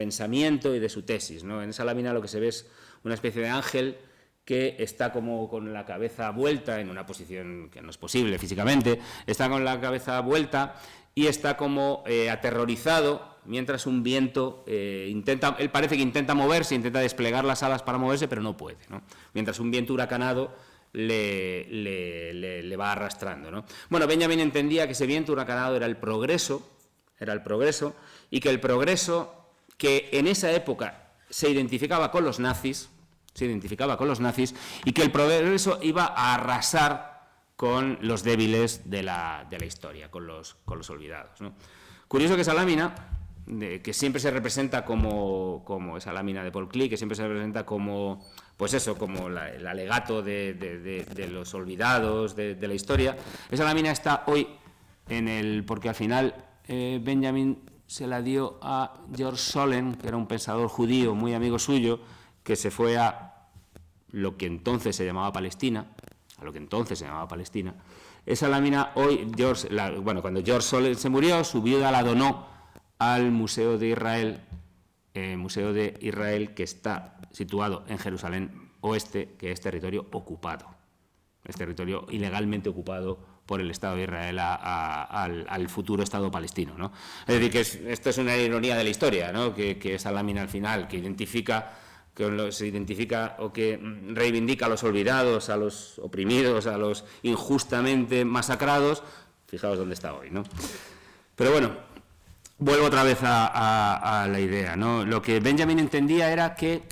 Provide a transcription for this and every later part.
pensamiento y de su tesis, ¿no? En esa lámina lo que se ve es una especie de ángel que está como con la cabeza vuelta, en una posición que no es posible físicamente, está con la cabeza vuelta y está como aterrorizado, mientras un viento él parece que intenta moverse, intenta desplegar las alas para moverse, pero no puede, ¿no? Mientras un viento huracanado le va arrastrando, ¿no? Bueno, Benjamin entendía que ese viento huracanado era el progreso, y que el progreso, que en esa época se identificaba con los nazis, y que el progreso iba a arrasar con los débiles de la historia, con los olvidados, ¿no? Curioso que esa lámina, que siempre se representa como esa lámina de Paul Klee, que siempre se representa como, pues eso, como el alegato de los olvidados de la historia, esa lámina está hoy porque al final Benjamin se la dio a George Solem, que era un pensador judío muy amigo suyo, que se fue a lo que entonces se llamaba Palestina, Esa lámina hoy, cuando George Solem se murió, su viuda la donó al Museo de Israel, que está situado en Jerusalén Oeste, que es territorio ocupado, es territorio ilegalmente ocupado por el Estado de Israel al futuro Estado palestino, ¿no? Es decir, que esto es una ironía de la historia, ¿no? Que esa lámina al final, que reivindica a los olvidados, a los oprimidos, a los injustamente masacrados, fijaos dónde está hoy, ¿no? Pero bueno, vuelvo otra vez a la idea, ¿no? Lo que Benjamin entendía era que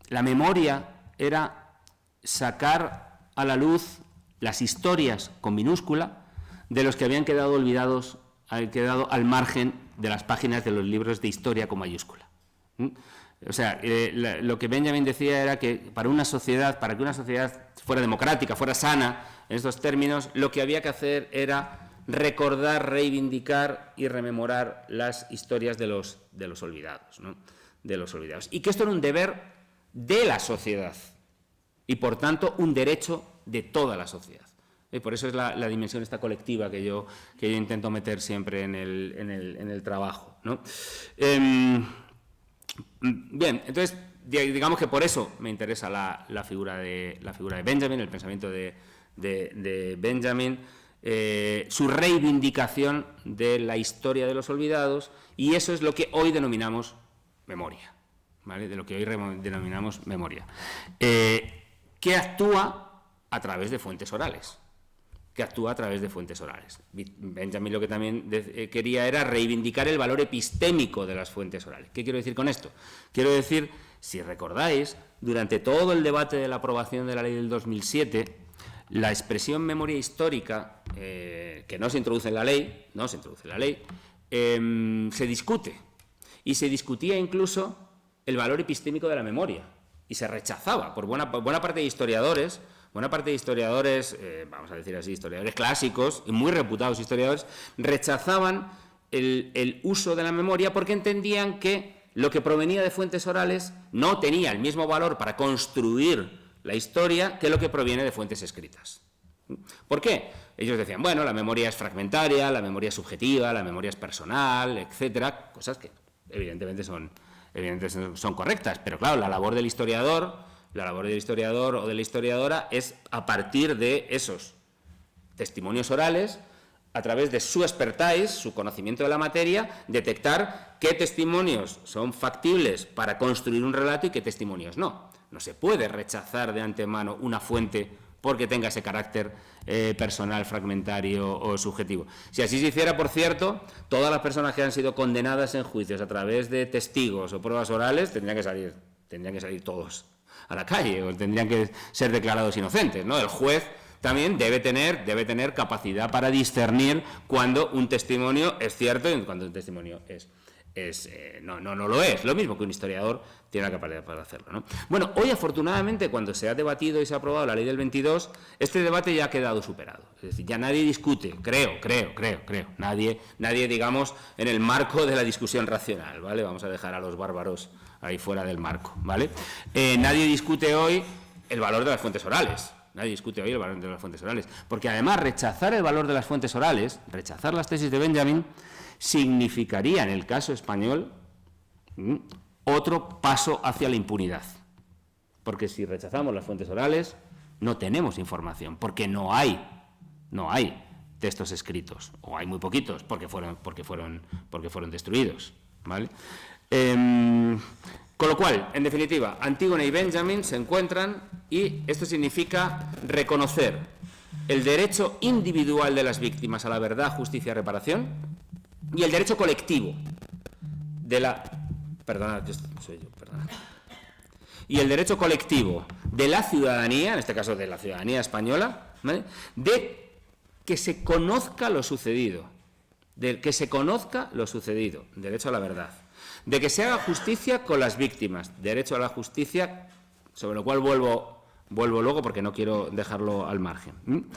la memoria era sacar a la luz las historias con minúscula de los que habían quedado olvidados, habían quedado al margen de las páginas de los libros de historia con mayúscula. O sea, lo que Benjamin decía era que para que una sociedad fuera democrática, fuera sana, en estos términos, lo que había que hacer era recordar, reivindicar y rememorar las historias de los olvidados, ¿no? De los olvidados. Y que esto era un deber de la sociedad y, por tanto, un derecho de toda la sociedad. Y por eso es la dimensión esta colectiva que yo intento meter siempre en el trabajo, ¿no? Bien, entonces, digamos que por eso me interesa la figura de Benjamin, el pensamiento de Benjamin, su reivindicación de la historia de los olvidados, y eso es lo que hoy denominamos memoria, ¿vale? Que actúa a través de fuentes orales. Benjamin lo que también quería era reivindicar el valor epistémico de las fuentes orales. ¿Qué quiero decir con esto? Quiero decir, si recordáis, durante todo el debate de la aprobación de la ley del 2007, la expresión memoria histórica, que no se introduce en la ley, se discute. Y se discutía incluso el valor epistémico de la memoria. Y se rechazaba por buena parte de historiadores, vamos a decir así, historiadores clásicos y muy reputados historiadores, rechazaban el uso de la memoria porque entendían que lo que provenía de fuentes orales no tenía el mismo valor para construir la historia que lo que proviene de fuentes escritas. ¿Por qué? Ellos decían, bueno, la memoria es fragmentaria, la memoria es subjetiva, la memoria es personal, etcétera, cosas que evidentemente son correctas, pero claro, la labor del historiador o de la historiadora es, a partir de esos testimonios orales, a través de su expertise, su conocimiento de la materia, detectar qué testimonios son factibles para construir un relato y qué testimonios no. No se puede rechazar de antemano una fuente porque tenga ese carácter personal, fragmentario o subjetivo. Si así se hiciera, por cierto, todas las personas que han sido condenadas en juicios a través de testigos o pruebas orales tendrían que salir todos a la calle, o tendrían que ser declarados inocentes, ¿no? El juez también debe tener capacidad para discernir cuando un testimonio es cierto y cuando un testimonio no lo es. Lo mismo que un historiador tiene la capacidad para hacerlo, ¿no? Bueno, hoy afortunadamente, cuando se ha debatido y se ha aprobado la ley del 22, este debate ya ha quedado superado. Es decir, ya nadie discute, creo, nadie, digamos, en el marco de la discusión racional, ¿vale? Vamos a dejar a los bárbaros ahí fuera del marco, ¿vale? Nadie discute hoy el valor de las fuentes orales. Porque además rechazar el valor de las fuentes orales, rechazar las tesis de Benjamin, significaría en el caso español otro paso hacia la impunidad. Porque si rechazamos las fuentes orales, no tenemos información, porque no hay textos escritos, o hay muy poquitos, porque fueron destruidos, ¿vale? Con lo cual, en definitiva, Antígona y Benjamin se encuentran y esto significa reconocer el derecho individual de las víctimas a la verdad, justicia y reparación y el derecho colectivo de la... Y el derecho colectivo de la ciudadanía, en este caso de la ciudadanía española, ¿vale?, de que se conozca lo sucedido, derecho a la verdad, de que se haga justicia con las víctimas, derecho a la justicia, sobre lo cual vuelvo luego porque no quiero dejarlo al margen.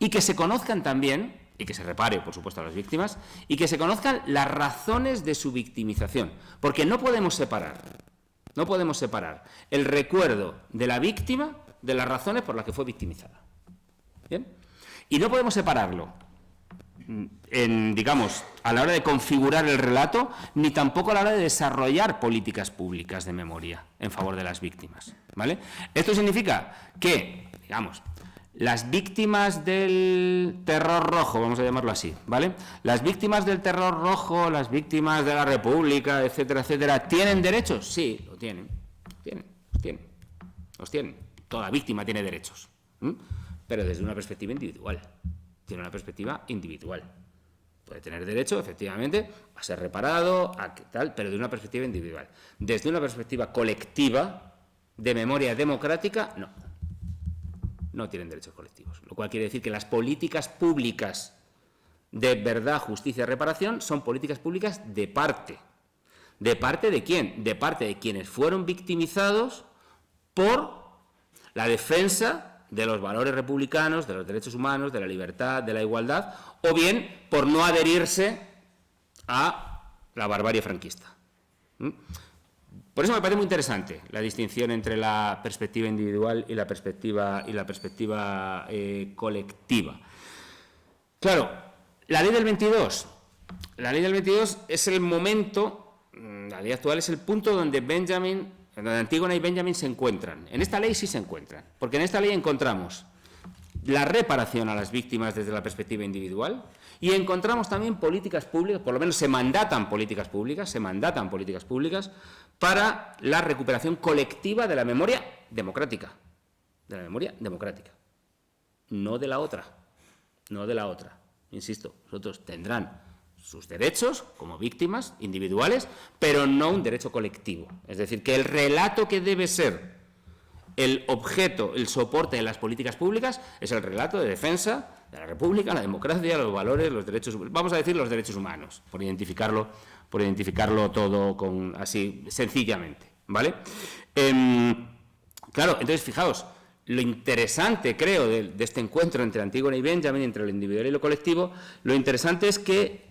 Y que se conozcan también, y que se repare, por supuesto, a las víctimas, y que se conozcan las razones de su victimización, porque no podemos separar el recuerdo de la víctima de las razones por las que fue victimizada. ¿Bien? Y no podemos separarlo a la hora de configurar el relato, ni tampoco a la hora de desarrollar políticas públicas de memoria en favor de las víctimas, ¿vale? Esto significa que, las víctimas del terror rojo, vamos a llamarlo así, ¿vale? Las víctimas del terror rojo, las víctimas de la República, etcétera, etcétera, ¿tienen derechos? Sí, los tienen. Toda víctima tiene derechos, pero desde una perspectiva individual. Tiene una perspectiva individual. Puede tener derecho, efectivamente, a ser reparado, a qué tal, pero de una perspectiva individual. Desde una perspectiva colectiva, de memoria democrática, no tienen derechos colectivos. Lo cual quiere decir que las políticas públicas de verdad, justicia y reparación son políticas públicas de parte. ¿De parte de quién? De parte de quienes fueron victimizados por la defensa de los valores republicanos, de los derechos humanos, de la libertad, de la igualdad, o bien por no adherirse a la barbarie franquista. Por eso me parece muy interesante la distinción entre la perspectiva individual y la perspectiva colectiva. Claro, la ley del 22 es el momento, la ley actual es el punto donde Antígona y Benjamin se encuentran. En esta ley sí se encuentran, porque en esta ley encontramos la reparación a las víctimas desde la perspectiva individual y encontramos también políticas públicas, por lo menos se mandatan políticas públicas para la recuperación colectiva de la memoria democrática. No de la otra. Insisto, nosotros tendrán sus derechos como víctimas individuales, pero no un derecho colectivo. Es decir, que el relato que debe ser el objeto, el soporte de las políticas públicas es el relato de defensa de la República, la democracia, los valores, los derechos, vamos a decir los derechos humanos, por identificarlo todo así sencillamente, ¿vale? Claro, entonces fijaos, lo interesante, creo, de este encuentro entre Antígona y Benjamin, entre lo individual y lo colectivo, lo interesante es que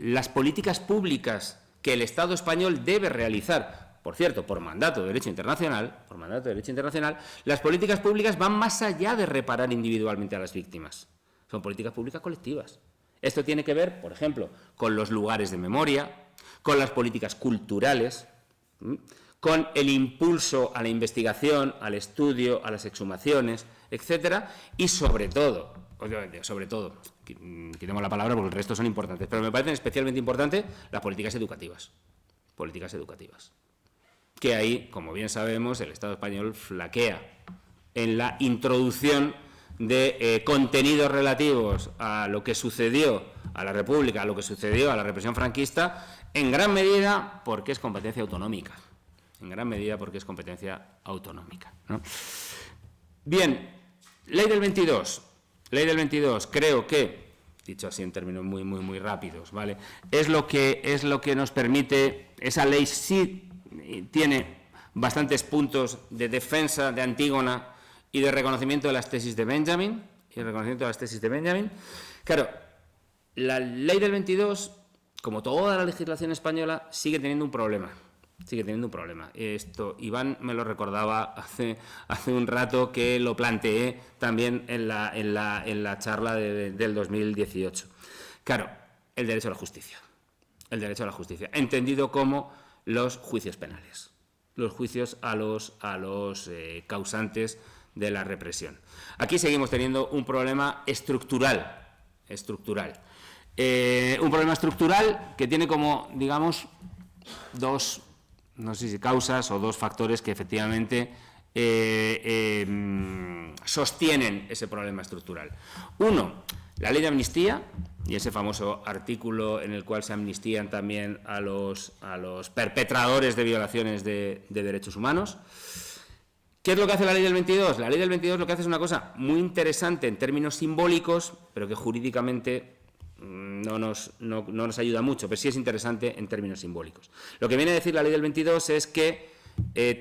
las políticas públicas que el Estado español debe realizar, por cierto, por mandato de derecho internacional, las políticas públicas van más allá de reparar individualmente a las víctimas. Son políticas públicas colectivas. Esto tiene que ver, por ejemplo, con los lugares de memoria, con las políticas culturales, con el impulso a la investigación, al estudio, a las exhumaciones, etcétera, y sobre todo, quitemos la palabra porque el resto son importantes, pero me parecen especialmente importantes las políticas educativas, que ahí, como bien sabemos, el Estado español flaquea en la introducción de contenidos relativos a lo que sucedió a la República, a lo que sucedió a la represión franquista, en gran medida porque es competencia autonómica. ¿No? Bien, ley del 22, creo que, dicho así en términos muy rápidos, ¿vale? Es lo que nos permite, esa ley sí tiene bastantes puntos de defensa de Antígona y de reconocimiento de las tesis de Benjamin, Claro, la ley del 22, como toda la legislación española, sigue teniendo un problema. Esto, Iván me lo recordaba hace un rato, que lo planteé también en la charla del 2018. Claro, el derecho a la justicia, entendido como los juicios penales. los juicios a los causantes de la represión. Aquí seguimos teniendo un problema estructural. Un problema estructural que tiene como, digamos, dos, no sé si causas o dos factores que efectivamente sostienen ese problema estructural. Uno, la ley de amnistía y ese famoso artículo en el cual se amnistían también a los perpetradores de violaciones de derechos humanos. ¿Qué es lo que hace la ley del 22? La ley del 22 lo que hace es una cosa muy interesante en términos simbólicos, pero que jurídicamente no nos ayuda mucho, pero sí es interesante en términos simbólicos. Lo que viene a decir la ley del 22 es que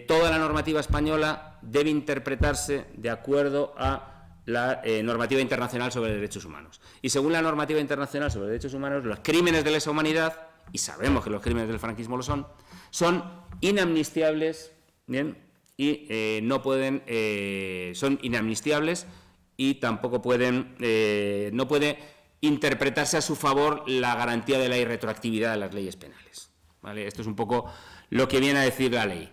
toda la normativa española debe interpretarse de acuerdo a la normativa internacional sobre derechos humanos. Y según la normativa internacional sobre derechos humanos, los crímenes de lesa humanidad, y sabemos que los crímenes del franquismo lo son inamnistiables, ¿bien? Y no pueden, son inamnistiables y tampoco pueden, no puede interpretarse a su favor la garantía de la irretroactividad de las leyes penales, ¿vale? Esto es un poco lo que viene a decir la ley.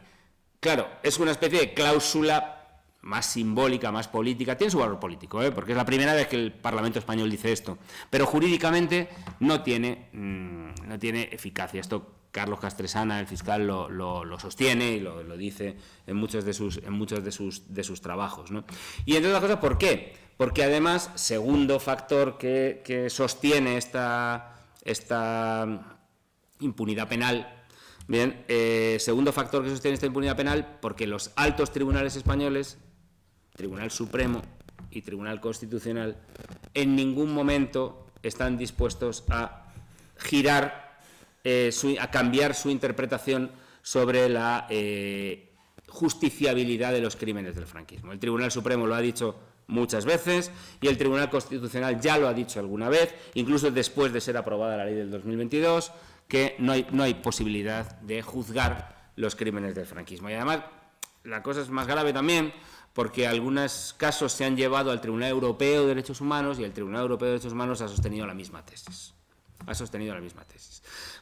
Claro, es una especie de cláusula más simbólica, más política, tiene su valor político, porque es la primera vez que el Parlamento español dice esto, pero jurídicamente no tiene eficacia. Esto Carlos Castresana, el fiscal, lo sostiene y lo dice en muchos de sus trabajos, ¿no? Y entre otras cosas, ¿por qué? Porque además, segundo factor que sostiene esta impunidad penal, bien, segundo factor que sostiene esta impunidad penal, porque los altos tribunales españoles, Tribunal Supremo y Tribunal Constitucional, en ningún momento están dispuestos a girar, a cambiar su interpretación sobre la justiciabilidad de los crímenes del franquismo. El Tribunal Supremo lo ha dicho muchas veces y el Tribunal Constitucional ya lo ha dicho alguna vez, incluso después de ser aprobada la ley del 2022, que no hay posibilidad de juzgar los crímenes del franquismo. Y además, la cosa es más grave también porque algunos casos se han llevado al Tribunal Europeo de Derechos Humanos y el Tribunal Europeo de Derechos Humanos ha sostenido la misma tesis.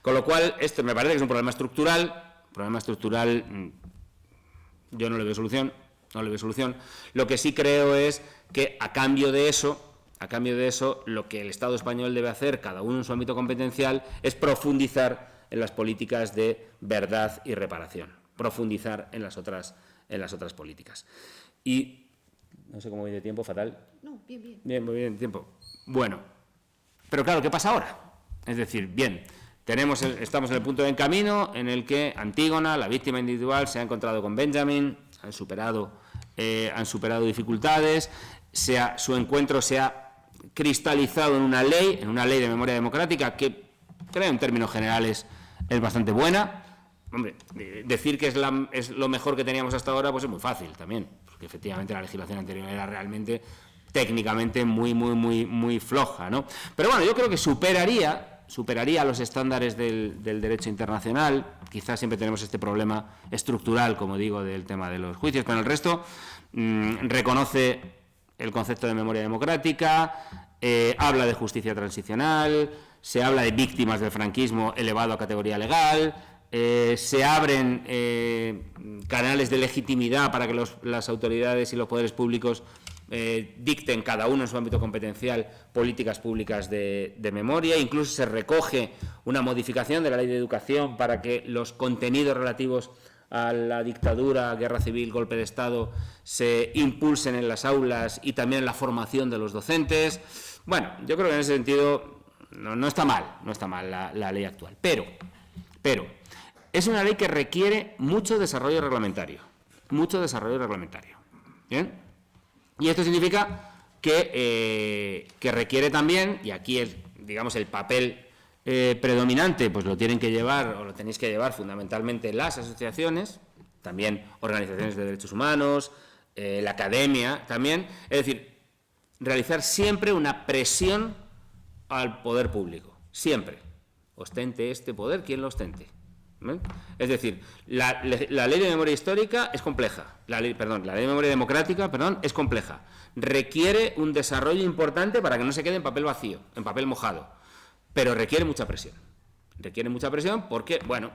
Con lo cual, esto me parece que es un problema estructural. Yo no le veo solución. Lo que sí creo es que a cambio de eso, lo que el Estado español debe hacer, cada uno en su ámbito competencial, es profundizar en las políticas de verdad y reparación, profundizar en las otras políticas. Y no sé cómo voy de tiempo, fatal. No, bien. Bien, muy bien, tiempo. Bueno, pero claro, ¿qué pasa ahora? Es decir, bien, estamos en el punto de camino en el que Antígona, la víctima individual, se ha encontrado con Benjamin, han superado dificultades, su encuentro se ha cristalizado en una ley de memoria democrática que, creo, en términos generales, es bastante buena. Hombre, decir que es lo mejor que teníamos hasta ahora, pues es muy fácil también, porque efectivamente la legislación anterior era realmente técnicamente muy floja, ¿no? Pero bueno, yo creo que superaría los estándares del derecho internacional. Quizás siempre tenemos este problema estructural, como digo, del tema de los juicios, pero el resto reconoce el concepto de memoria democrática, habla de justicia transicional, se habla de víctimas del franquismo elevado a categoría legal, se abren canales de legitimidad para que las autoridades y los poderes públicos dicten cada uno en su ámbito competencial políticas públicas de memoria. Incluso se recoge una modificación de la ley de educación para que los contenidos relativos a la dictadura, guerra civil, golpe de Estado se impulsen en las aulas y también en la formación de los docentes. Bueno, yo creo que en ese sentido no está mal la ley actual, pero es una ley que requiere mucho desarrollo reglamentario, ¿bien? Y esto significa que requiere también, y aquí el papel predominante, pues lo tenéis que llevar fundamentalmente las asociaciones, también organizaciones de derechos humanos, la academia también, es decir, realizar siempre una presión al poder público, siempre, ostente este poder quien lo ostente. ¿Ven? Es decir, la ley de memoria histórica es compleja, la ley de memoria democrática, es compleja, requiere un desarrollo importante para que no se quede en papel vacío, en papel mojado, pero requiere mucha presión porque, bueno,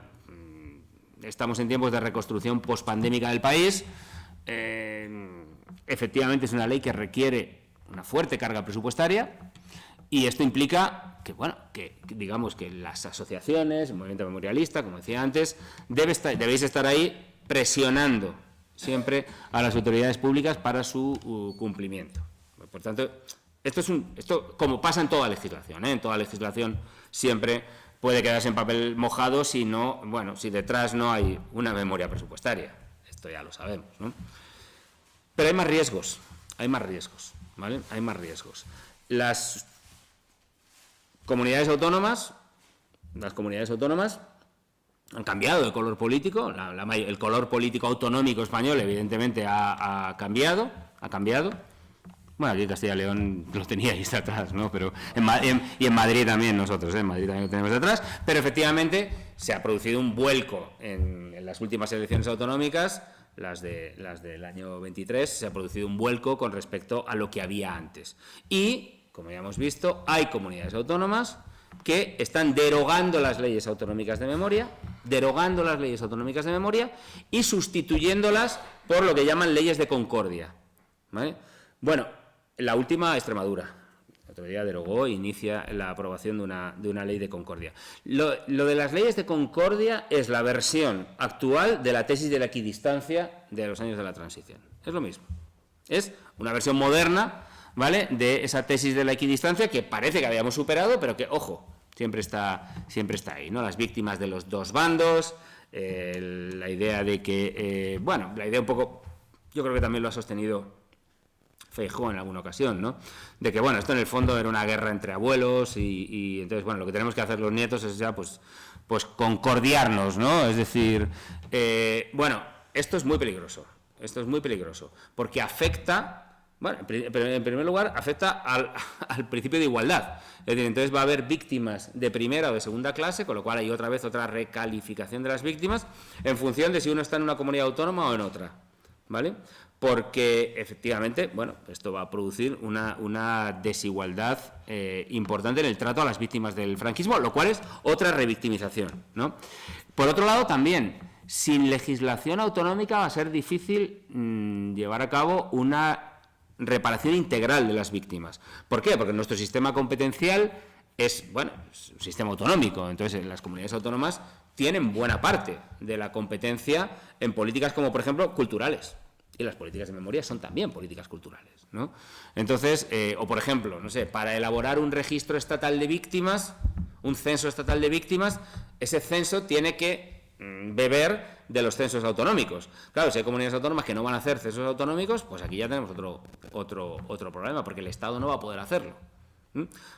estamos en tiempos de reconstrucción pospandémica del país. Efectivamente es una ley que requiere una fuerte carga presupuestaria y esto implica que, bueno, que digamos que las asociaciones, el movimiento memorialista, como decía antes, debéis estar ahí presionando siempre a las autoridades públicas para su cumplimiento. Por tanto, esto como pasa en toda legislación, en toda legislación siempre puede quedarse en papel mojado si no, bueno, si detrás no hay una memoria presupuestaria. Esto ya lo sabemos, ¿no? Pero hay más riesgos, ¿vale? Hay más riesgos. Las comunidades autónomas han cambiado de color político, el color político autonómico español evidentemente ha cambiado. Bueno, aquí en Castilla y León lo teníais atrás, ¿no? Pero y en Madrid también nosotros, en Madrid también lo tenemos atrás, pero efectivamente se ha producido un vuelco en las últimas elecciones autonómicas, las del año 23, se ha producido un vuelco con respecto a lo que había antes. Y, como ya hemos visto, hay comunidades autónomas que están derogando las leyes autonómicas de memoria y sustituyéndolas por lo que llaman leyes de concordia, ¿vale? Bueno, la última, Extremadura. El otro día derogó e inicia la aprobación de una ley de concordia. Lo de las leyes de concordia es la versión actual de la tesis de la equidistancia de los años de la transición. Es lo mismo. Es una versión moderna, ¿vale?, de esa tesis de la equidistancia que parece que habíamos superado, pero que, ojo, siempre está ahí, ¿no? Las víctimas de los dos bandos, la idea de que, la idea un poco, yo creo que también lo ha sostenido Feijóo en alguna ocasión, ¿no? De que, bueno, esto en el fondo era una guerra entre abuelos y entonces, bueno, lo que tenemos que hacer los nietos es ya, pues concordiarnos, ¿no? Es decir, esto es muy peligroso, porque afecta, bueno, pero en primer lugar, afecta al principio de igualdad. Es decir, entonces va a haber víctimas de primera o de segunda clase, con lo cual hay otra recalificación de las víctimas en función de si uno está en una comunidad autónoma o en otra, ¿vale? Porque efectivamente, bueno, esto va a producir una desigualdad importante en el trato a las víctimas del franquismo, lo cual es otra revictimización, ¿no? Por otro lado, también, sin legislación autonómica va a ser difícil llevar a cabo una reparación integral de las víctimas. ¿Por qué? Porque nuestro sistema competencial es un sistema autonómico, entonces las comunidades autónomas tienen buena parte de la competencia en políticas como, por ejemplo, culturales. Y las políticas de memoria son también políticas culturales, ¿no? Entonces, o por ejemplo, no sé, para elaborar un registro estatal de víctimas, un censo estatal de víctimas, ese censo tiene que beber de los censos autonómicos. Claro, si hay comunidades autónomas que no van a hacer censos autonómicos, pues aquí ya tenemos otro problema, porque el Estado no va a poder hacerlo.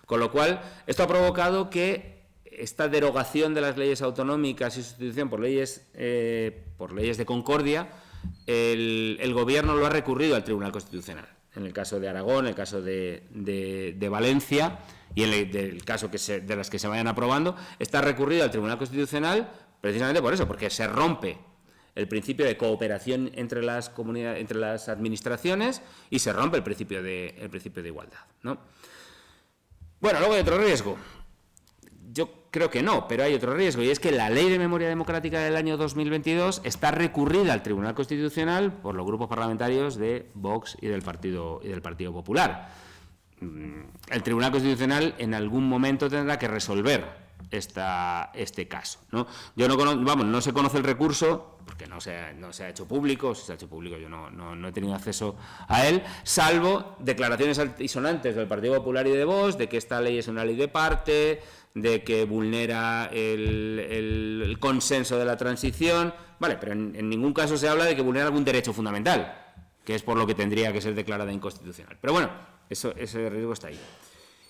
Con lo cual, esto ha provocado que esta derogación de las leyes autonómicas y sustitución por leyes de concordia, el Gobierno lo ha recurrido al Tribunal Constitucional. En el caso de Aragón, en el caso de Valencia y en el caso de las que se vayan aprobando, está recurrido al Tribunal Constitucional precisamente por eso, porque se rompe el principio de cooperación entre las administraciones y se rompe el principio de igualdad, ¿no? Bueno, luego hay otro riesgo. Yo creo que no, pero hay otro riesgo, y es que la Ley de Memoria Democrática del año 2022 está recurrida al Tribunal Constitucional por los grupos parlamentarios de Vox y del Partido Popular. El Tribunal Constitucional en algún momento tendrá que resolver este caso, ¿no? Yo no se conoce el recurso porque no se ha hecho público. Si se ha hecho público, yo no he tenido acceso a él, salvo declaraciones altisonantes del Partido Popular y de Vox de que esta ley es una ley de parte, de que vulnera el consenso de la transición, vale, pero en ningún caso se habla de que vulnera algún derecho fundamental, que es por lo que tendría que ser declarada inconstitucional. Pero bueno, ese riesgo está ahí.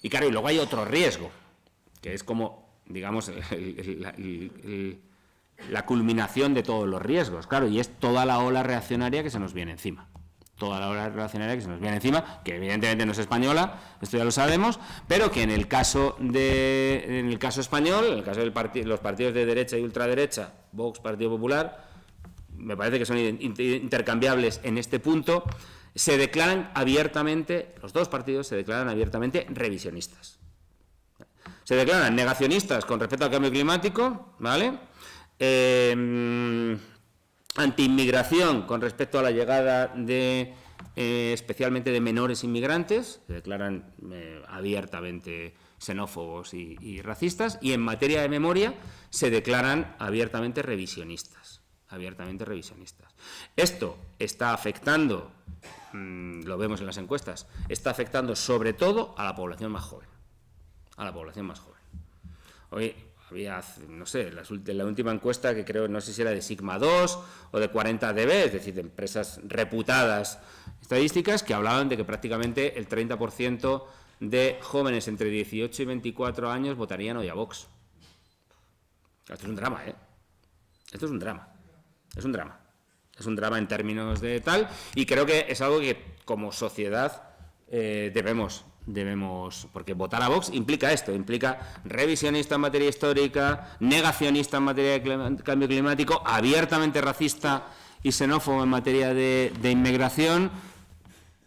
Y claro, y luego hay otro riesgo, que es como, digamos, la culminación de todos los riesgos, claro, y es toda la ola reaccionaria que se nos viene encima. Que evidentemente no es española, esto ya lo sabemos, pero que en el caso español, en el caso de los partidos de derecha y ultraderecha, Vox, Partido Popular, me parece que son intercambiables en este punto, los dos partidos se declaran abiertamente revisionistas. Se declaran negacionistas con respecto al cambio climático, ¿vale? Antiinmigración con respecto a la llegada de especialmente de menores inmigrantes, se declaran abiertamente xenófobos y racistas, y en materia de memoria se declaran abiertamente revisionistas. Esto está afectando, lo vemos en las encuestas, está afectando sobre todo a la población más joven. Hoy había, no sé, la última encuesta que creo, no sé si era de Sigma 2 o de 40DB, es decir, de empresas reputadas estadísticas, que hablaban de que prácticamente el 30% de jóvenes entre 18 y 24 años votarían hoy a Vox. Esto es un drama, ¿eh? Esto es un drama. Es un drama en términos de tal, y creo que es algo que como sociedad debemos, porque votar a Vox implica esto, implica revisionista en materia histórica, negacionista en materia de cambio climático, abiertamente racista y xenófobo en materia de inmigración,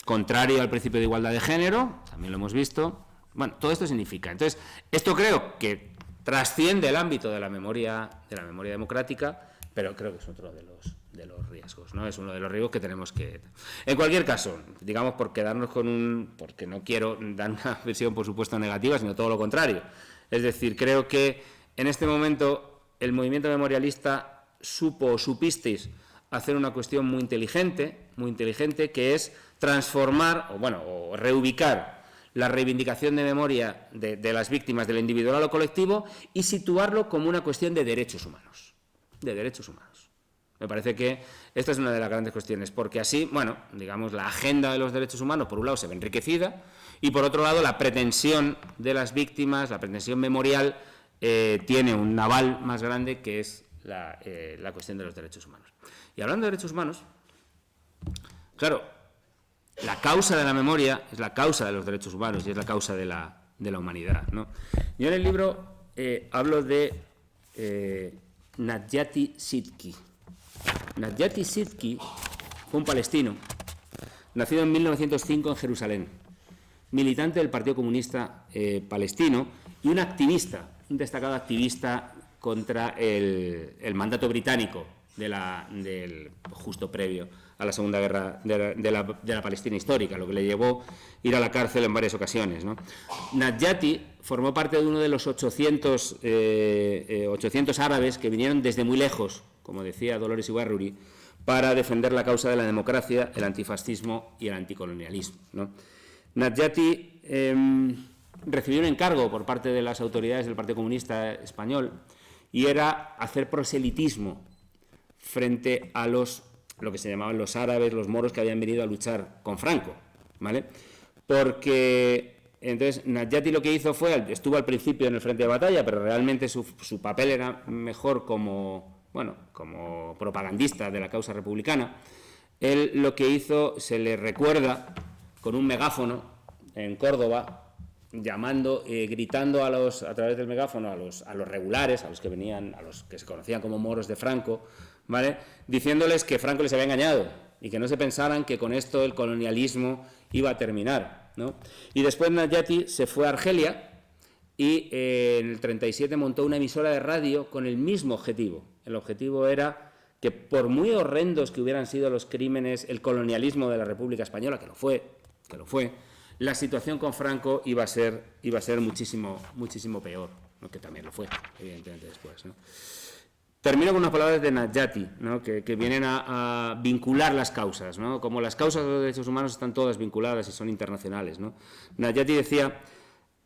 contrario al principio de igualdad de género, también lo hemos visto. Bueno, todo esto significa. Entonces, esto creo que trasciende el ámbito de la memoria democrática, pero creo que es otro de los riesgos, ¿no? Es uno de los riesgos que tenemos que... En cualquier caso, digamos, por quedarnos porque no quiero dar una visión, por supuesto, negativa, sino todo lo contrario. Es decir, creo que en este momento el movimiento memorialista supisteis hacer una cuestión muy inteligente, que es transformar, o reubicar la reivindicación de memoria de las víctimas del individual o colectivo y situarlo como una cuestión de derechos humanos. Me parece que esta es una de las grandes cuestiones, porque así, digamos, la agenda de los derechos humanos, por un lado, se ve enriquecida, y por otro lado, la pretensión de las víctimas, la pretensión memorial, tiene un aval más grande, que es la cuestión de los derechos humanos. Y hablando de derechos humanos, claro, la causa de la memoria es la causa de los derechos humanos y es la causa de la humanidad, ¿no? Yo en el libro hablo de Najati Sidki. Najati Sidki fue un palestino, nacido en 1905 en Jerusalén, militante del Partido Comunista palestino y un destacado activista contra el mandato británico del justo previo a la Segunda Guerra de la Palestina histórica, lo que le llevó a ir a la cárcel en varias ocasiones, ¿no? Najati formó parte de uno de los 800 árabes que vinieron desde muy lejos, como decía Dolores Ibarruri, para defender la causa de la democracia, el antifascismo y el anticolonialismo, ¿no? Najati recibió un encargo por parte de las autoridades del Partido Comunista Español, y era hacer proselitismo frente a lo que se llamaban los árabes, los moros que habían venido a luchar con Franco, ¿vale? Porque entonces Najati lo que hizo estuvo al principio en el frente de batalla, pero realmente su papel era mejor como propagandista de la causa republicana. Él lo que hizo, se le recuerda con un megáfono en Córdoba, gritando a través del megáfono a los regulares, a los que venían, a los que se conocían como moros de Franco, ¿vale? Diciéndoles que Franco les había engañado y que no se pensaran que con esto el colonialismo iba a terminar, ¿no? Y después Najati se fue a Argelia y en el 37 montó una emisora de radio con el mismo objetivo. El objetivo era que, por muy horrendos que hubieran sido los crímenes, el colonialismo de la República Española, que lo fue, la situación con Franco iba a ser muchísimo, muchísimo peor, ¿no? Que también lo fue, evidentemente, después, ¿no? Termino con unas palabras de Najati, ¿no? que vienen a vincular las causas, ¿no? Como las causas de los derechos humanos están todas vinculadas y son internacionales, ¿no? Najati decía: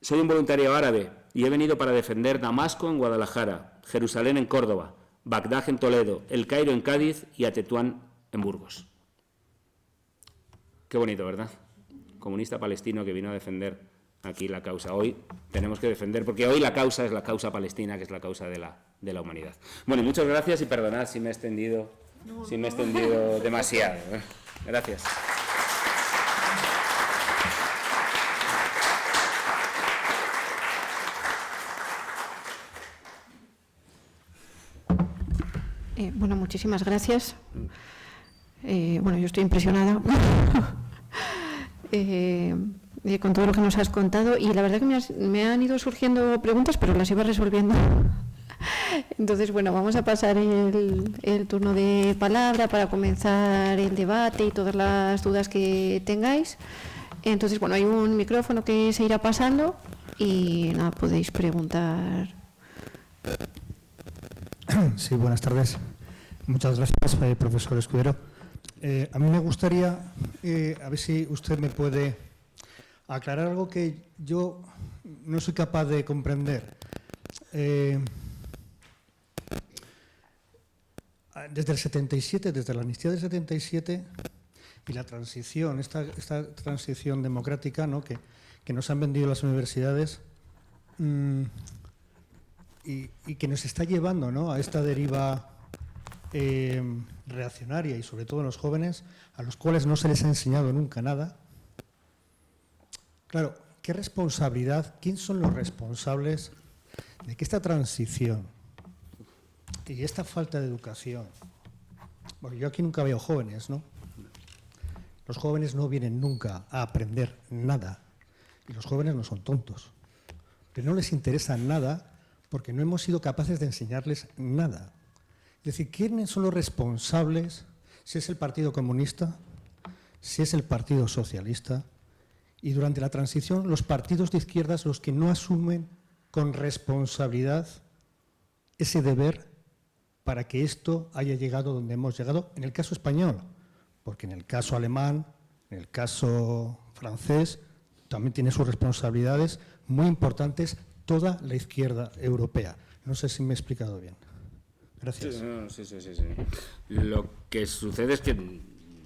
soy un voluntario árabe y he venido para defender Damasco en Guadalajara, Jerusalén en Córdoba, Bagdad en Toledo, El Cairo en Cádiz y Tetuán en Burgos. Qué bonito, ¿verdad? Comunista palestino que vino a defender aquí la causa. Hoy tenemos que defender, porque hoy la causa es la causa palestina, que es la causa de la humanidad. Bueno, y muchas gracias, y perdonad si me he extendido demasiado. Gracias. Bueno, muchísimas gracias. Bueno, yo estoy impresionada con todo lo que nos has contado, y la verdad que me han ido surgiendo preguntas, pero las iba resolviendo Entonces, bueno, vamos a pasar el turno de palabra para comenzar el debate y todas las dudas que tengáis. Entonces, bueno, hay un micrófono que se irá pasando y nada, podéis preguntar. Sí, buenas tardes. Muchas gracias, profesor Escudero. A mí me gustaría, a ver si usted me puede aclarar algo que yo no soy capaz de comprender. Desde el 77, desde la amnistía del 77 y la transición, esta transición democrática, ¿no?, que nos han vendido las universidades y que nos está llevando, ¿no?, a esta deriva reaccionaria y sobre todo en los jóvenes, a los cuales no se les ha enseñado nunca nada. Claro, ¿qué responsabilidad, quién son los responsables de que esta transición y esta falta de educación? Bueno, yo aquí nunca veo jóvenes, ¿no? Los jóvenes no vienen nunca a aprender nada y los jóvenes no son tontos, pero no les interesa nada porque no hemos sido capaces de enseñarles nada. Es decir, ¿quiénes son los responsables? Si es el Partido Comunista, si es el Partido Socialista, y durante la transición los partidos de izquierdas los que no asumen con responsabilidad ese deber para que esto haya llegado donde hemos llegado, en el caso español, porque en el caso alemán, en el caso francés, también tiene sus responsabilidades muy importantes toda la izquierda europea. No sé si me he explicado bien. Gracias. Sí. Lo que sucede es que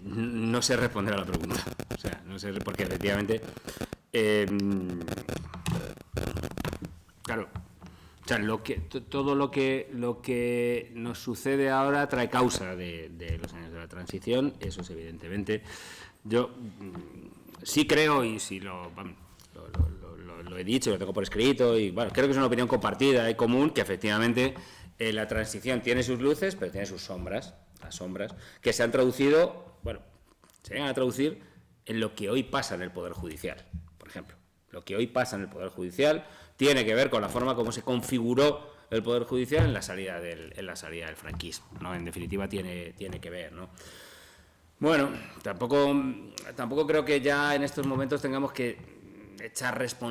no sé responder a la pregunta. O sea, no sé, porque efectivamente, claro, o sea, todo lo que nos sucede ahora trae causa de los años de la transición, eso es evidentemente. Yo sí creo, y sí lo he dicho, lo tengo por escrito, y bueno, creo que es una opinión compartida y común, que efectivamente la transición tiene sus luces, pero tiene sus sombras, las sombras, que se han traducido, bueno, se van a traducir en lo que hoy pasa en el Poder Judicial, por ejemplo. Lo que hoy pasa en el Poder Judicial tiene que ver con la forma como se configuró el Poder Judicial en la salida del franquismo, ¿no? En definitiva tiene que ver, ¿no? Bueno, tampoco creo que ya en estos momentos tengamos que echar responsabilidad